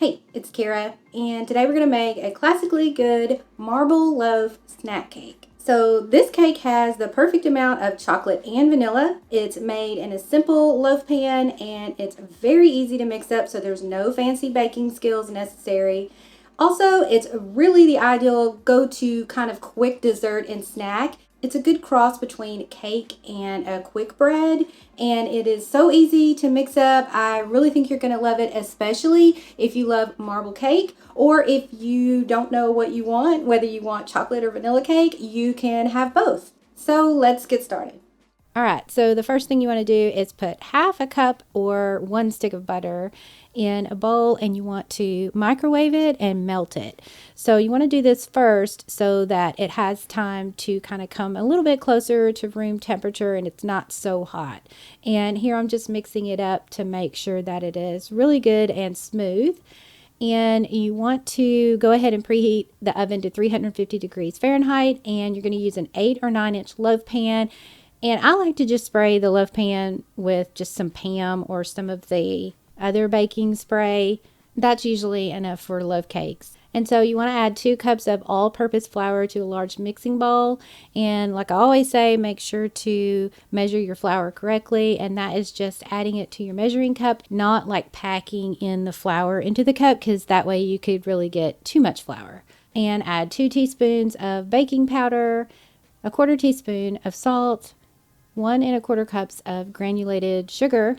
Hey, it's Kara, and today we're going to make a classically good marble loaf snack cake. So this cake has the perfect amount of chocolate and vanilla. It's made in a simple loaf pan, and it's very easy to mix up, so there's no fancy baking skills necessary. Also, it's really the ideal go-to kind of quick dessert and snack. It's a good cross between cake and a quick bread, and it is so easy to mix up. I really think you're going to love it, especially if you love marble cake, or if you don't know what you want, whether you want chocolate or vanilla cake, you can have both. So let's get started. All right, so the first thing you want to do is put half a cup or 1 stick of butter in a bowl, and you want to microwave it and melt it. So you want to do this first so that it has time to kind of come a little bit closer to room temperature and it's not so hot. And here I'm just mixing it up to make sure that it is really good and smooth. And you want to go ahead and preheat the oven to 350 degrees Fahrenheit, and you're going to use an 8 or 9 inch loaf pan. And I like to just spray the loaf pan with just some Pam or some of the other baking spray. That's usually enough for loaf cakes. And so you want to add 2 cups of all-purpose flour to a large mixing bowl. And like I always say, make sure to measure your flour correctly. And that is just adding it to your measuring cup, not like packing in the flour into the cup, because that way you could really get too much flour. And add 2 teaspoons of baking powder, a 1/4 teaspoon of salt, 1 1/4 cups of granulated sugar,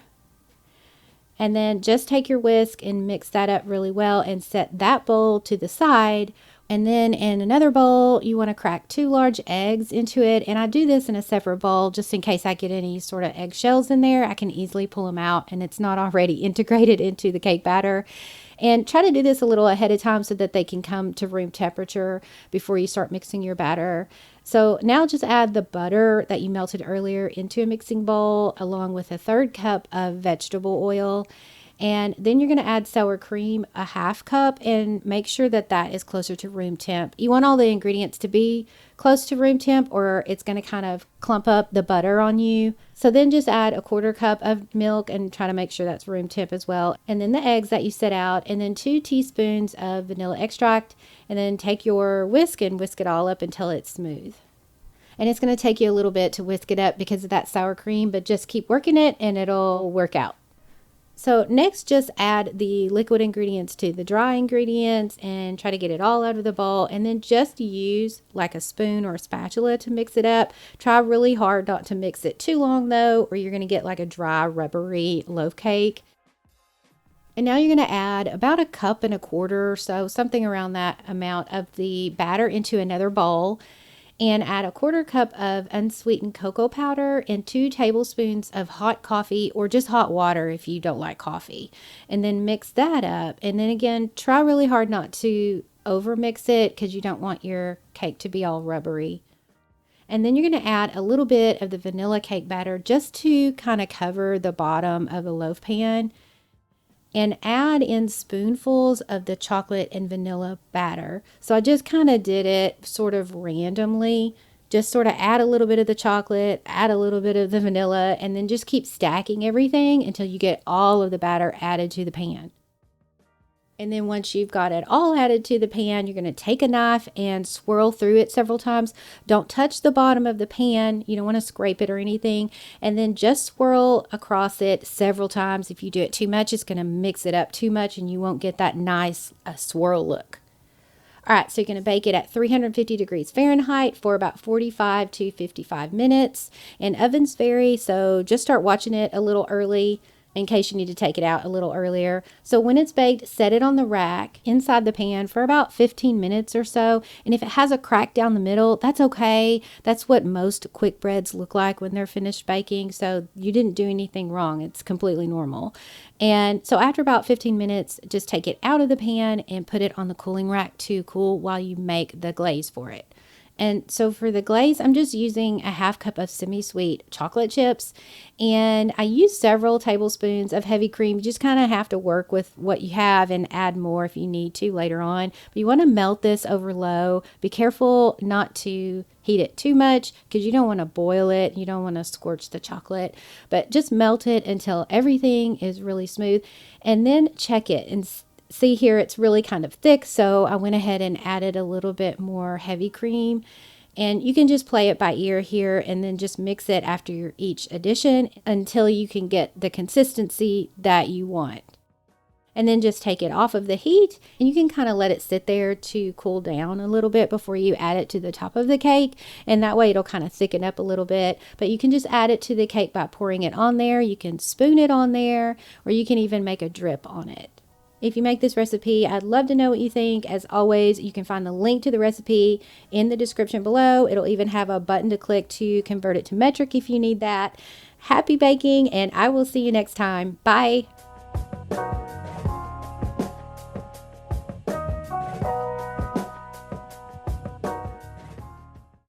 and then just take your whisk and mix that up really well and set that bowl to the side. And then in another bowl, you want to crack 2 large eggs into it. And I do this in a separate bowl just in case I get any sort of eggshells in there. I can easily pull them out and it's not already integrated into the cake batter. And try to do this a little ahead of time so that they can come to room temperature before you start mixing your batter. So now just add the butter that you melted earlier into a mixing bowl along with a 1/3 cup of vegetable oil. And then you're going to add sour cream, a 1/2 cup, and make sure that that is closer to room temp. You want all the ingredients to be close to room temp or it's going to kind of clump up the butter on you. So then just add a 1/4 cup of milk and try to make sure that's room temp as well. And then the eggs that you set out, and then 2 teaspoons of vanilla extract, and then take your whisk and whisk it all up until it's smooth. And it's going to take you a little bit to whisk it up because of that sour cream, but just keep working it and it'll work out. So next, just add the liquid ingredients to the dry ingredients and try to get it all out of the bowl, and then just use like a spoon or a spatula to mix it up. Try really hard not to mix it too long though, or you're going to get like a dry rubbery loaf cake. And now you're going to add about 1.25 cups or so, something around that amount of the batter into another bowl. And add a 1/4 cup of unsweetened cocoa powder and 2 tablespoons of hot coffee or just hot water if you don't like coffee. And then mix that up. And then again, try really hard not to over mix it because you don't want your cake to be all rubbery. And then you're going to add a little bit of the vanilla cake batter just to kind of cover the bottom of the loaf pan. And add in spoonfuls of the chocolate and vanilla batter. So I just kind of did it sort of randomly. Just sort of add a little bit of the chocolate, add a little bit of the vanilla, and then just keep stacking everything until you get all of the batter added to the pan. And then once you've got it all added to the pan, you're going to take a knife and swirl through it several times. Don't touch the bottom of the pan. You don't want to scrape it or anything. And then just swirl across it several times. If you do it too much, it's going to mix it up too much and you won't get that nice swirl look. All right, so you're going to bake it at 350 degrees Fahrenheit for about 45 to 55 minutes. And ovens vary, so just start watching it a little early in case you need to take it out a little earlier. So when it's baked, set it on the rack inside the pan for about 15 minutes or so. And if it has a crack down the middle, that's okay. That's what most quick breads look like when they're finished baking. So you didn't do anything wrong. It's completely normal. And so after about 15 minutes, just take it out of the pan and put it on the cooling rack to cool while you make the glaze for it. And so for the glaze, I'm just using a 1/2 cup of semi-sweet chocolate chips. And I use several tablespoons of heavy cream. You just kind of have to work with what you have and add more if you need to later on. But you want to melt this over low. Be careful not to heat it too much because you don't want to boil it. You don't want to scorch the chocolate. But just melt it until everything is really smooth. And then check it and See here, it's really kind of thick, so I went ahead and added a little bit more heavy cream. And you can just play it by ear here and then just mix it after each addition until you can get the consistency that you want. And then just take it off of the heat, and you can kind of let it sit there to cool down a little bit before you add it to the top of the cake, and that way it'll kind of thicken up a little bit. But you can just add it to the cake by pouring it on there. You can spoon it on there, or you can even make a drip on it. If you make this recipe, I'd love to know what you think. As always, you can find the link to the recipe in the description below. It'll even have a button to click to convert it to metric if you need that. Happy baking, and I will see you next time. Bye.